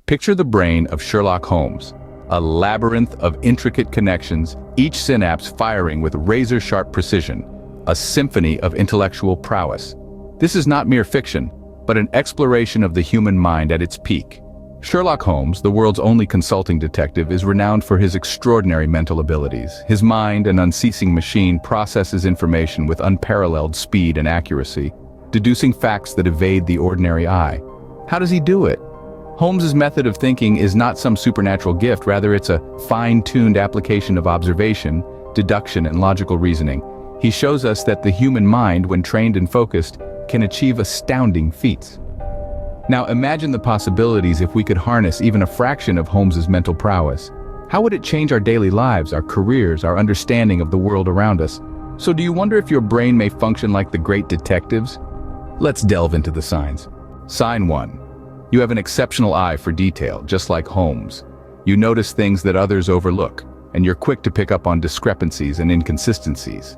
Picture the brain of Sherlock Holmes, a labyrinth of intricate connections, each synapse firing with razor-sharp precision, a symphony of intellectual prowess. This is not mere fiction, but an exploration of the human mind at its peak. Sherlock Holmes, the world's only consulting detective, is renowned for his extraordinary mental abilities. His mind, an unceasing machine, processes information with unparalleled speed and accuracy, deducing facts that evade the ordinary eye. How does he do it? Holmes's method of thinking is not some supernatural gift, rather it's a fine-tuned application of observation, deduction, and logical reasoning. He shows us that the human mind, when trained and focused, can achieve astounding feats. Now imagine the possibilities if we could harness even a fraction of Holmes's mental prowess. How would it change our daily lives, our careers, our understanding of the world around us? So do you wonder if your brain may function like the great detectives? Let's delve into the signs. Sign 1. You have an exceptional eye for detail, just like Holmes. You notice things that others overlook, and you're quick to pick up on discrepancies and inconsistencies.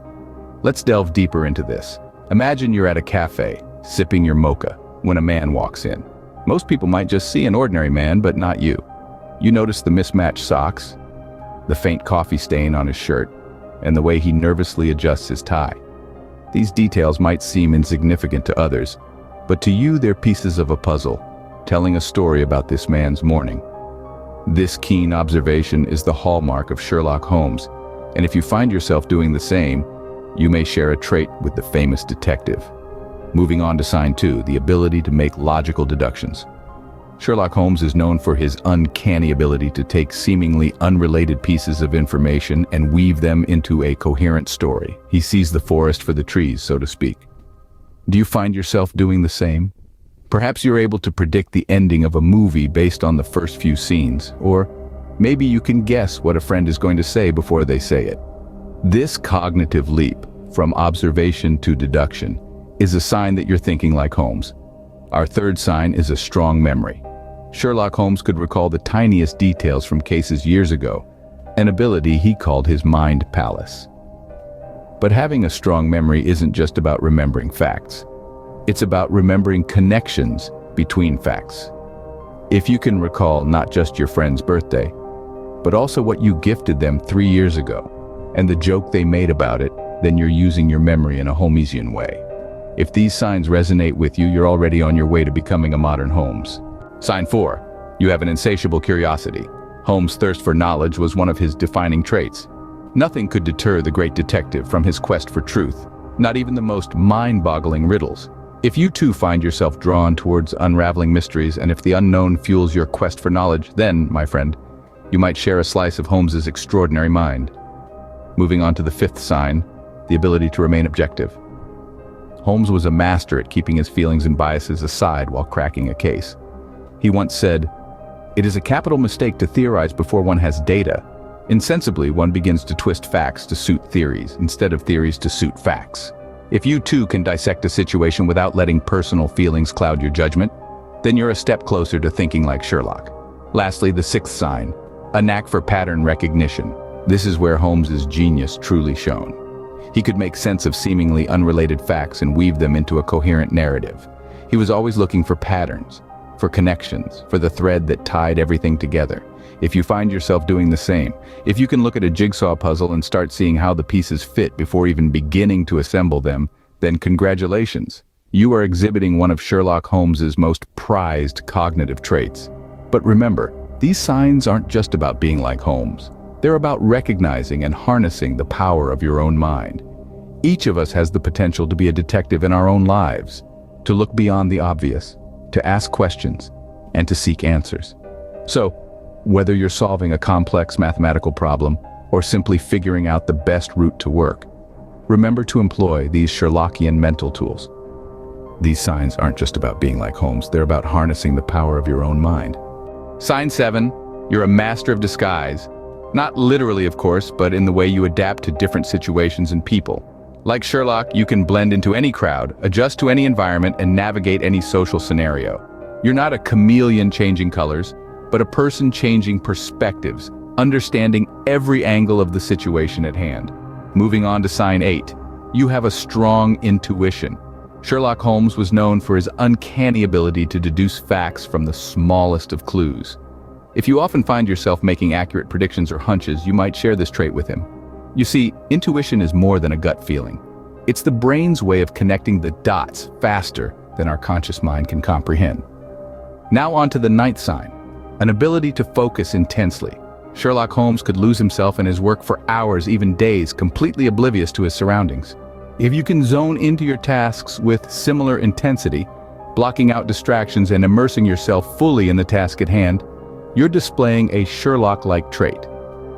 Let's delve deeper into this. Imagine you're at a cafe, sipping your mocha, when a man walks in. Most people might just see an ordinary man, but not you. You notice the mismatched socks, the faint coffee stain on his shirt, and the way he nervously adjusts his tie. These details might seem insignificant to others, but to you they're pieces of a puzzle, telling a story about this man's morning. This keen observation is the hallmark of Sherlock Holmes, and if you find yourself doing the same, you may share a trait with the famous detective. Moving on to sign 2, the ability to make logical deductions. Sherlock Holmes is known for his uncanny ability to take seemingly unrelated pieces of information and weave them into a coherent story. He sees the forest for the trees, so to speak. Do you find yourself doing the same? Perhaps you're able to predict the ending of a movie based on the first few scenes, or maybe you can guess what a friend is going to say before they say it. This cognitive leap from observation to deduction is a sign that you're thinking like Holmes. Our third sign is a strong memory. Sherlock Holmes could recall the tiniest details from cases years ago, an ability he called his mind palace. But having a strong memory isn't just about remembering facts. It's about remembering connections between facts. If you can recall not just your friend's birthday, but also what you gifted them 3 years ago, and the joke they made about it, then you're using your memory in a Holmesian way. If these signs resonate with you, you're already on your way to becoming a modern Holmes. Sign 4. You have an insatiable curiosity. Holmes' thirst for knowledge was one of his defining traits. Nothing could deter the great detective from his quest for truth, not even the most mind-boggling riddles. If you too find yourself drawn towards unraveling mysteries, and if the unknown fuels your quest for knowledge, then, my friend, you might share a slice of Holmes's extraordinary mind. Moving on to the 5th sign, the ability to remain objective. Holmes was a master at keeping his feelings and biases aside while cracking a case. He once said, "It is a capital mistake to theorize before one has data. Insensibly, one begins to twist facts to suit theories, instead of theories to suit facts." If you too can dissect a situation without letting personal feelings cloud your judgment, then you're a step closer to thinking like Sherlock. Lastly, the 6th sign, a knack for pattern recognition. This is where Holmes's genius truly shone. He could make sense of seemingly unrelated facts and weave them into a coherent narrative. He was always looking for patterns, for connections, for the thread that tied everything together. If you find yourself doing the same, if you can look at a jigsaw puzzle and start seeing how the pieces fit before even beginning to assemble them, then congratulations. You are exhibiting one of Sherlock Holmes's most prized cognitive traits. But remember, these signs aren't just about being like Holmes. They're about recognizing and harnessing the power of your own mind. Each of us has the potential to be a detective in our own lives, to look beyond the obvious, to ask questions, and to seek answers. So, whether you're solving a complex mathematical problem or simply figuring out the best route to work, remember to employ these Sherlockian mental tools. These signs aren't just about being like Holmes, they're about harnessing the power of your own mind. Sign 7, you're a master of disguise. Not literally, of course, but in the way you adapt to different situations and people. Like Sherlock, you can blend into any crowd, adjust to any environment, and navigate any social scenario. You're not a chameleon changing colors, but a person changing perspectives, understanding every angle of the situation at hand. Moving on to sign 8, you have a strong intuition. Sherlock Holmes was known for his uncanny ability to deduce facts from the smallest of clues. If you often find yourself making accurate predictions or hunches, you might share this trait with him. You see, intuition is more than a gut feeling. It's the brain's way of connecting the dots faster than our conscious mind can comprehend. Now on to the ninth sign, an ability to focus intensely. Sherlock Holmes could lose himself in his work for hours, even days, completely oblivious to his surroundings. If you can zone into your tasks with similar intensity, blocking out distractions and immersing yourself fully in the task at hand, you're displaying a Sherlock-like trait.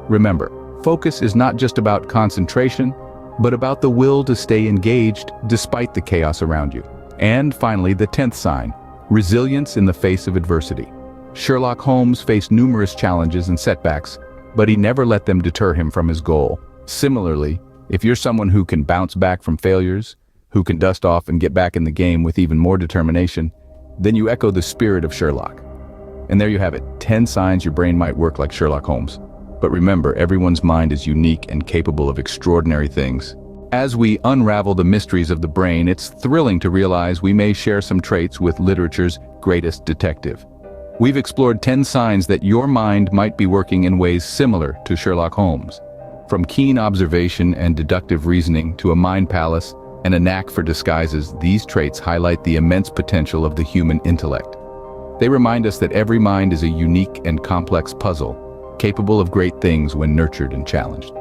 Remember, focus is not just about concentration, but about the will to stay engaged despite the chaos around you. And finally, the 10th sign, resilience in the face of adversity. Sherlock Holmes faced numerous challenges and setbacks, but he never let them deter him from his goal. Similarly, if you're someone who can bounce back from failures, who can dust off and get back in the game with even more determination, then you echo the spirit of Sherlock. And there you have it, 10 signs your brain might work like Sherlock Holmes. But remember, everyone's mind is unique and capable of extraordinary things. As we unravel the mysteries of the brain, it's thrilling to realize we may share some traits with literature's greatest detective. We've explored 10 signs that your mind might be working in ways similar to Sherlock Holmes. From keen observation and deductive reasoning to a mind palace and a knack for disguises, these traits highlight the immense potential of the human intellect. They remind us that every mind is a unique and complex puzzle, capable of great things when nurtured and challenged.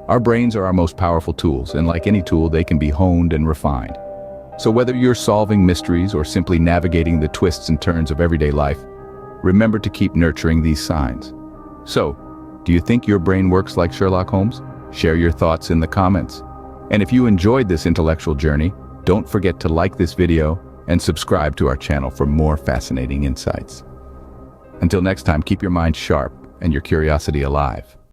Our brains are our most powerful tools, and like any tool, they can be honed and refined. So whether you're solving mysteries or simply navigating the twists and turns of everyday life, remember to keep nurturing these signs. So, do you think your brain works like Sherlock Holmes? Share your thoughts in the comments. And if you enjoyed this intellectual journey, don't forget to like this video and subscribe to our channel for more fascinating insights. Until next time, keep your mind sharp and your curiosity alive.